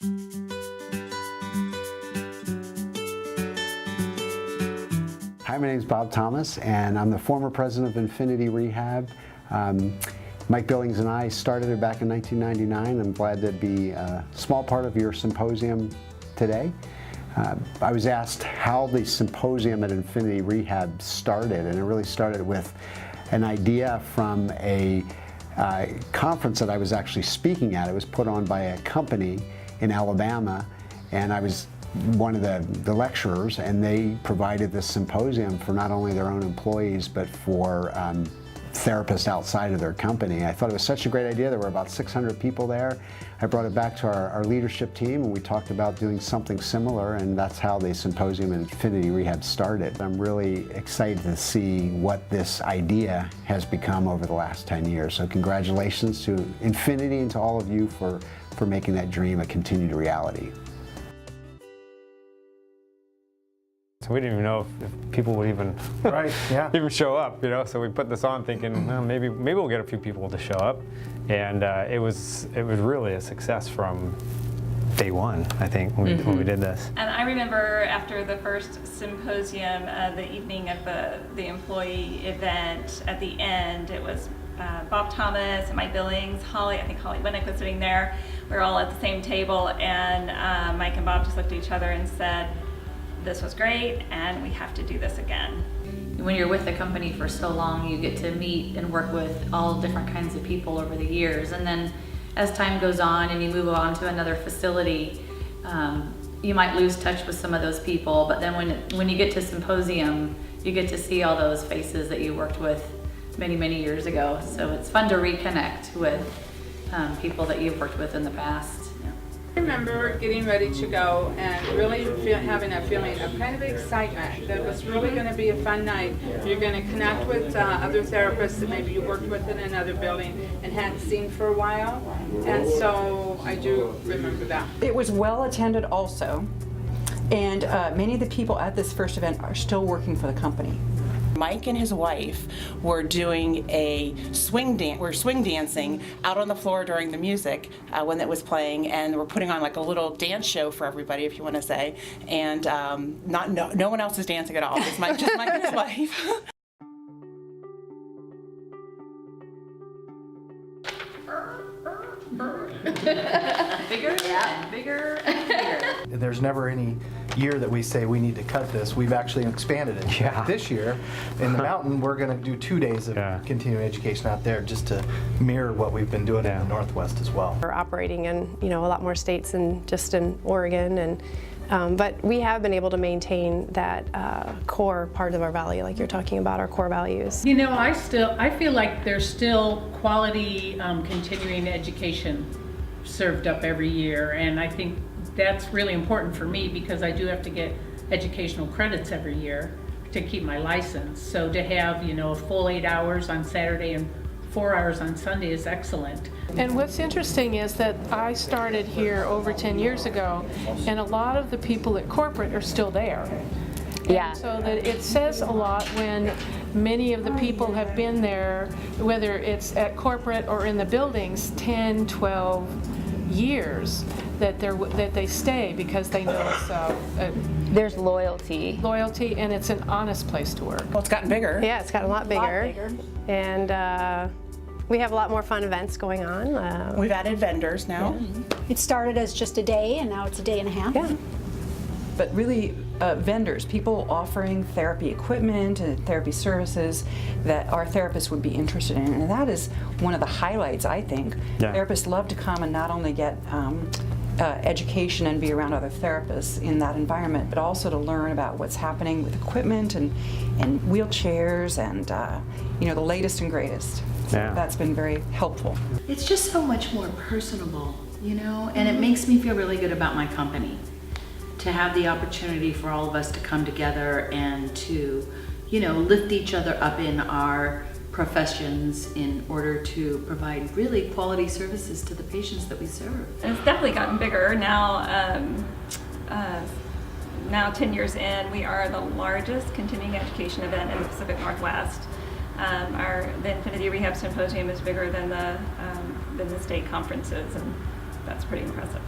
Hi, my name is Bob Thomas, and I'm the former president of Infinity Rehab. Mike Billings and I started it back in 1999. I'm glad to be a small part of your symposium today. I was asked how the symposium at Infinity Rehab started, and it really started with an idea from a conference that I was actually speaking at. It was put on by a company in Alabama, and I was one of the lecturers, and they provided this symposium for not only their own employees but for therapists outside of their company. I thought it was such a great idea. There were about 600 people there. I brought it back to our leadership team, and we talked about doing something similar, and that's how the symposium in Infinity Rehab started. I'm really excited to see what this idea has become over the last 10 years. So congratulations to Infinity and to all of you for making that dream a continued reality. So we didn't even know if people would even even show up, you know. So we put this on thinking, well, maybe we'll get a few people to show up, and it was really a success from day one, I think, when we did this. And I remember after the first symposium, the evening of the employee event, at the end, it was Bob Thomas and Mike Billings, Holly, I think Holly Winnick was sitting there. We were all at the same table, and Mike and Bob just looked at each other and said, "This was great, and we have to do this again." When you're with the company for so long, you get to meet and work with all different kinds of people over the years. And then as time goes on and you move on to another facility, you might lose touch with some of those people. But then when you get to symposium, you get to see all those faces that you worked with many, many years ago. So it's fun to reconnect with people that you've worked with in the past. I remember getting ready to go and really having a feeling of kind of excitement that it was really going to be a fun night. You're going to connect with other therapists that maybe you worked with in another building and hadn't seen for a while, and so I do remember that. It was well attended also, and many of the people at this first event are still working for the company. Mike and his wife were doing a swing dancing out on the floor during the music when it was playing, and we're putting on like a little dance show for everybody, if you want to say, and no one else is dancing at all. It's just Mike and his wife. Bigger, yeah, bigger and bigger. There's never any year that we say we need to cut this. We've actually expanded it. Yeah. This year, in the mountain, we're going to do 2 days of continuing education out there, just to mirror what we've been doing in the Northwest as well. We're operating in a lot more states than just in Oregon, and but we have been able to maintain that core part of our value, like you're talking about, our core values. You know, I feel like there's still quality continuing education served up every year, and I think that's really important for me because I do have to get educational credits every year to keep my license. So to have, a full 8 hours on Saturday and 4 hours on Sunday is excellent. And what's interesting is that I started here over 10 years ago, and a lot of the people at corporate are still there. Yeah. And so that it says a lot when many of the people have been there, whether it's at corporate or in the buildings, 10, 12 years, that they stay because they know it's there's loyalty, and it's an honest place to work. Well, it's gotten bigger. Yeah, it's gotten a lot bigger. And we have a lot more fun events going on. We've added vendors now. Yeah. It started as just a day, and now it's a day and a half. Yeah. But really, vendors, people offering therapy equipment and therapy services that our therapists would be interested in, and that is one of the highlights, I think. Yeah. Therapists love to come and not only get education and be around other therapists in that environment, but also to learn about what's happening with equipment and wheelchairs and the latest and greatest. So that's been very helpful. It's just so much more personable, and it makes me feel really good about my company to have the opportunity for all of us to come together and to, lift each other up in our professions in order to provide really quality services to the patients that we serve. And it's definitely gotten bigger now. Now 10 years in, we are the largest continuing education event in the Pacific Northwest. The Infinity Rehab Symposium is bigger than the state conferences, and that's pretty impressive.